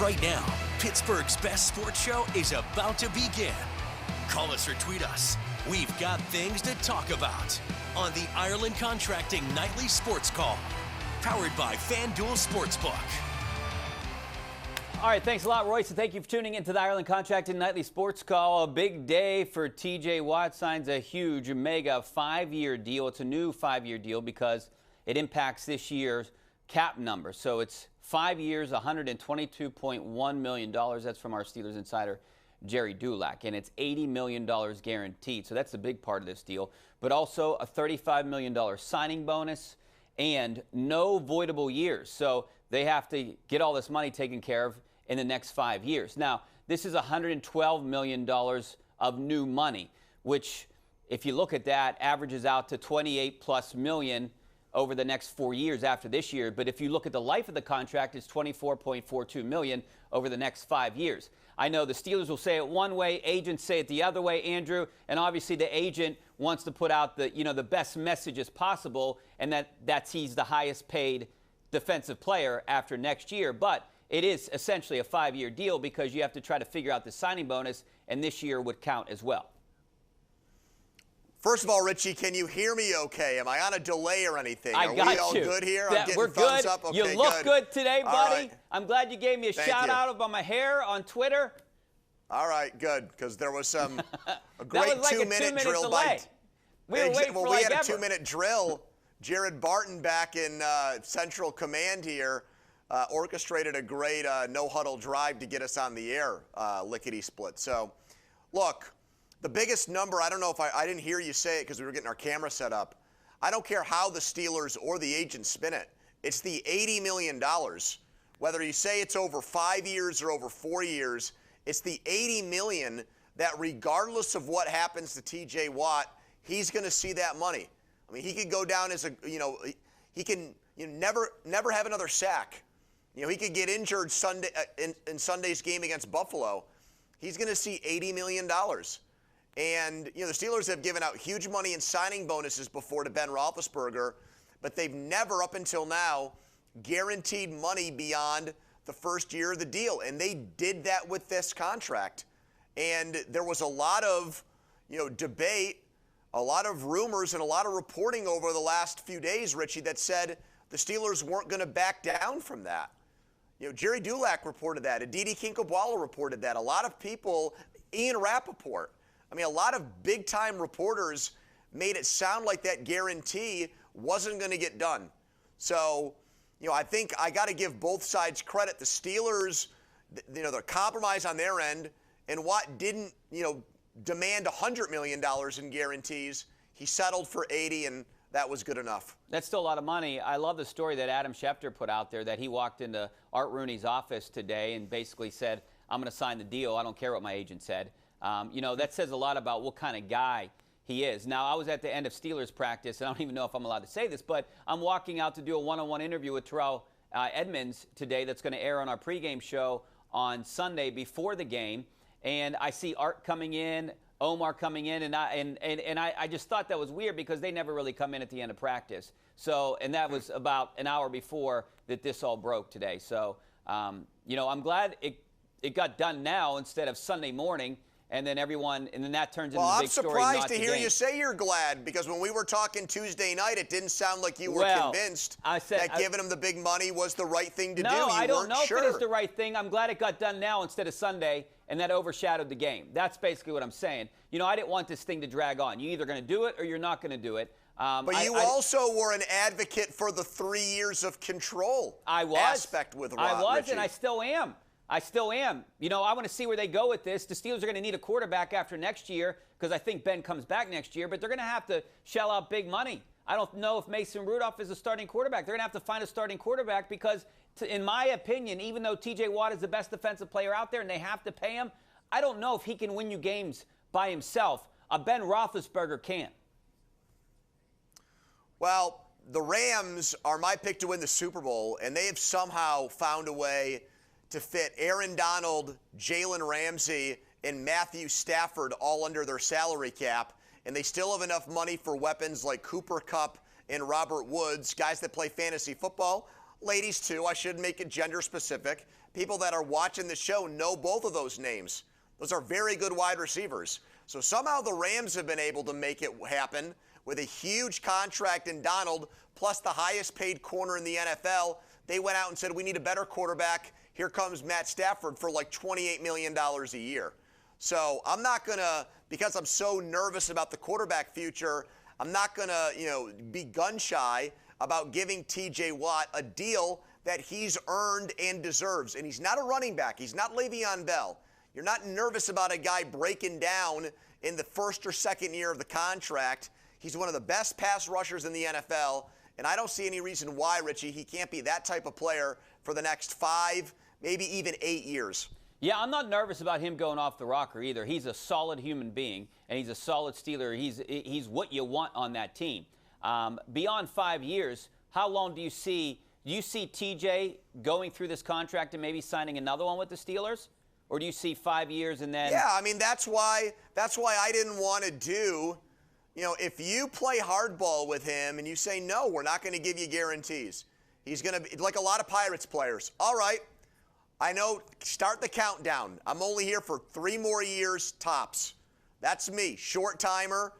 Right now, Pittsburgh's best sports show is about to begin. Call us or tweet us. We've got things to talk about on the Ireland Contracting Nightly Sports Call, powered by FanDuel Sportsbook. All right, thanks a lot, Royce, and thank you for tuning into the Ireland Contracting Nightly Sports Call. A big day for T.J. Watt. Signs a huge, mega 5-year deal. It's a new 5-year deal because it impacts this year's cap number. So it's 5 years, $122.1 million. That's from our Steelers insider, Jerry Dulac. And it's $80 million guaranteed. So that's the big part of this deal. But also a $35 million signing bonus and no voidable years. So they have to get all this money taken care of in the next 5 years. Now, this is $112 million of new money, which, if you look at that, averages out to $28+ million over the next 4 years after this year. But if you look at the life of the contract, it's $24.42 million over the next 5 years. I know the Steelers will say it one way, agents say it the other way, Andrew, and obviously the agent wants to put out the best messages possible, and that's he's the highest paid defensive player after next year. But it is essentially a 5-year deal because you have to try to figure out the signing bonus, and this year would count as well. First of all, Richie, can you hear me okay? Am I on a delay or anything? I got you. Are we all good here? I'm getting we're thumbs good. up. Okay, you look good today, buddy. Right. I'm glad you gave me a shout out about my hair on Twitter. All right, good, because there was a great that was like 2-minute drill delay. We were waiting for we had a 2-minute drill. Jared Barton back in Central Command here orchestrated a great no-huddle drive to get us on the air, lickety-split. So, look, the biggest number, I don't know if I didn't hear you say it because we were getting our camera set up. I don't care how the Steelers or the agents spin it. It's the $80 million. Whether you say it's over 5 years or over 4 years, it's the $80 million that regardless of what happens to T.J. Watt, he's going to see that money. I mean, he could go down as he can never have another sack. He could get injured Sunday in Sunday's game against Buffalo. He's going to see $80 million. And, the Steelers have given out huge money in signing bonuses before to Ben Roethlisberger, but they've never, up until now, guaranteed money beyond the first year of the deal. And they did that with this contract. And there was a lot of, debate, a lot of rumors, and a lot of reporting over the last few days, Richie, that said the Steelers weren't going to back down from that. Jerry Dulac reported that. Aditi Kinkhabwala reported that. A lot of people, Ian Rappaport, a lot of big-time reporters made it sound like that guarantee wasn't going to get done. So, I think I got to give both sides credit. The Steelers, their compromise on their end, and Watt didn't, demand $100 million in guarantees. He settled for 80, and that was good enough. That's still a lot of money. I love the story that Adam Schefter put out there that he walked into Art Rooney's office today and basically said, I'm going to sign the deal. I don't care what my agent said. That says a lot about what kind of guy he is. Now, I was at the end of Steelers practice, and I don't even know if I'm allowed to say this, but I'm walking out to do a one-on-one interview with Terrell Edmonds today that's going to air on our pregame show on Sunday before the game. And I see Art coming in, Omar coming in, and I just thought that was weird because they never really come in at the end of practice. So, and that was about an hour before that this all broke today. So, I'm glad it got done now instead of Sunday morning. And then that turns into a big story. Well, I'm surprised to hear you say you're glad, because when we were talking Tuesday night, it didn't sound like you were convinced that giving him the big money was the right thing to do. No, I don't know if it is the right thing. I'm glad it got done now instead of Sunday, and that overshadowed the game. That's basically what I'm saying. I didn't want this thing to drag on. You're either going to do it or you're not going to do it. But you also were an advocate for the 3 years of control aspect with Watt. I was, Richie. and I still am. I want to see where they go with this. The Steelers are going to need a quarterback after next year because I think Ben comes back next year, but they're going to have to shell out big money. I don't know if Mason Rudolph is a starting quarterback. They're going to have to find a starting quarterback because, in my opinion, even though T.J. Watt is the best defensive player out there and they have to pay him, I don't know if he can win you games by himself. Ben Roethlisberger can. Well, the Rams are my pick to win the Super Bowl, and they have somehow found a way to fit Aaron Donald, Jalen Ramsey, and Matthew Stafford all under their salary cap, and they still have enough money for weapons like Cooper Kupp and Robert Woods, guys that play fantasy football. ladies too, I should make it gender specific. People that are watching the show know both of those names. Those are very good wide receivers. So somehow the Rams have been able to make it happen with a huge contract in Donald, plus the highest paid corner in the NFL. They went out and said, we need a better quarterback. Here comes Matt Stafford for like $28 million a year. So I'm not going to, because I'm so nervous about the quarterback future, I'm not going to, be gun shy about giving TJ Watt a deal that he's earned and deserves. And he's not a running back. He's not Le'Veon Bell. You're not nervous about a guy breaking down in the first or second year of the contract. He's one of the best pass rushers in the NFL, and I don't see any reason why, Richie, he can't be that type of player for the next 5, maybe even 8 years. Yeah, I'm not nervous about him going off the rocker either. He's a solid human being, and he's a solid Steeler. He's what you want on that team. Beyond 5 years, how long do you see TJ going through this contract and maybe signing another one with the Steelers? Or do you see 5 years and then? Yeah, I mean, that's why I didn't want to do, if you play hardball with him and you say, no, we're not going to give you guarantees. He's going to be like a lot of Pirates players. All right, I know, start the countdown. I'm only here for 3 more years tops. That's me, short timer.